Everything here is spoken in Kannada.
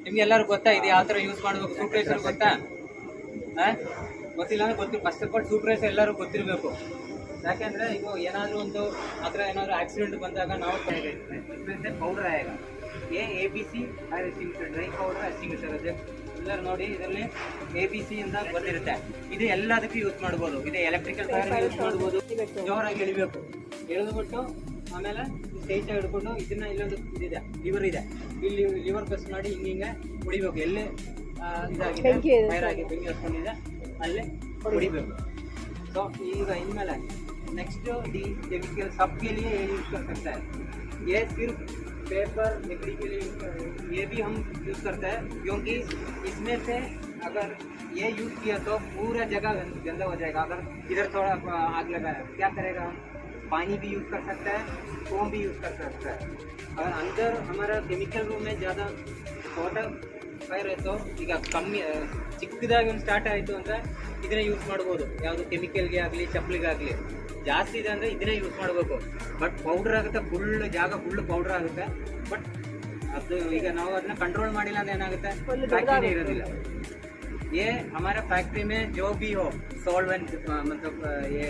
ನಿಮ್ಗೆ ಎಲ್ಲರೂ ಗೊತ್ತಾ ಇದು ಯಾವ ತರ ಯೂಸ್ ಮಾಡ್ಬೇಕು? ಸೂಪರ್ವೈಸರ್ ಗೊತ್ತಾ? ಗೊತ್ತಿಲ್ಲ ಅಂದ್ರೆ ಗೊತ್ತಿಲ್ಲ. ಫಸ್ಟ್ ಆಫ್ ಆಲ್ ಸೂಪರ್ವೈಸರ್ ಎಲ್ಲರೂ ಗೊತ್ತಿರಬೇಕು. ಯಾಕೆಂದ್ರೆ ಈಗ ಏನಾದರೂ ಒಂದು ಆ ಥರ ಏನಾದರೂ ಆಕ್ಸಿಡೆಂಟ್ ಬಂದಾಗ ನಾವು ಪೌಡರ್ ಆಗ ABC ಡ್ರೈ ಪೌಡರ್ ಎಸ್ಟಿಂಗ್ವಿಷರ್ ಇದೆ ಎಲ್ಲರೂ ನೋಡಿ. ಇದರಲ್ಲಿ ABC ಅಂತ ಬಂದಿರುತ್ತೆ. ಇದು ಎಲ್ಲದಕ್ಕೂ ಯೂಸ್ ಮಾಡ್ಬೋದು. ಇದು ಎಲೆಕ್ಟ್ರಿಕಲ್ ಫೈರ್ ಯೂಸ್ ಮಾಡ್ಬೋದು. ಜೋರಾಗಿ ಎಳಿಬೇಕು, ಎಳೆದ್ಬಿಟ್ಟು ಆಮೇಲೆ ಸ್ಟೇಜ್ ಹಿಡ್ಕೊಂಡು ಇದನ್ನ ಇಲ್ಲೊಂದು ಇದಿದೆ, ಲಿವರ್ ಇದೆ, ಇಲ್ಲಿ ಲಿವರ್ ಪ್ರೆಸ್ ಮಾಡಿ ಹಿಂಗೆ ಹೊಡಿಬೇಕು. ಎಲ್ಲೇ ಇದಾಗಿದೆ ಫೈರ್ ಆಗಿ ಬೆಂಕಿ ಹಚ್ಕೊಂಡಿದೆ ಅಲ್ಲೇ ಹೊಡಿಬೇಕು. तो ಈಗ इनमें नेक्स्ट दी केमिकल सबके लिए ये यूज़ कर सकता है. ये सिर्फ पेपर लकड़ी के लिए ये भी हम यूज़ करते हैं, क्योंकि इसमें से अगर ये यूज़ किया तो पूरा जगह गंदा हो जाएगा. अगर इधर थोड़ा आग लगा है क्या करेगा? हम पानी भी यूज़ कर सकता है, फोम भी यूज़ कर सकता है. अगर अंदर हमारा केमिकल रूम में ज़्यादा वाटर ಫೈರ್ ಆಯಿತು, ಈಗ ಕಮ್ಮಿ ಚಿಕ್ಕದಾಗಿ ಒಂದು ಸ್ಟಾರ್ಟ್ ಆಯಿತು ಅಂದರೆ ಇದನ್ನೇ ಯೂಸ್ ಮಾಡ್ಬೋದು. ಯಾವುದು ಕೆಮಿಕಲ್ಗೆ ಆಗಲಿ ಚಪ್ಪಲಿಗಾಗಲಿ. ಜಾಸ್ತಿ ಇದೆ ಅಂದರೆ ಇದನ್ನೇ ಯೂಸ್ ಮಾಡಬೇಕು. ಬಟ್ ಪೌಡ್ರ್ ಆಗುತ್ತೆ, ಫುಲ್ ಪೌಡ್ರ್ ಆಗುತ್ತೆ. ಬಟ್ ಅದು ಈಗ ನಾವು ಅದನ್ನ ಕಂಟ್ರೋಲ್ ಮಾಡಿಲ್ಲ ಅಂದ್ರೆ ಏನಾಗುತ್ತೆ, ಫ್ಯಾಕ್ಟ್ರಿನೇ ಇರೋದಿಲ್ಲ. ये हमारे फैक्ट्री में जो भी हो सॉल्वेंट मतलब ये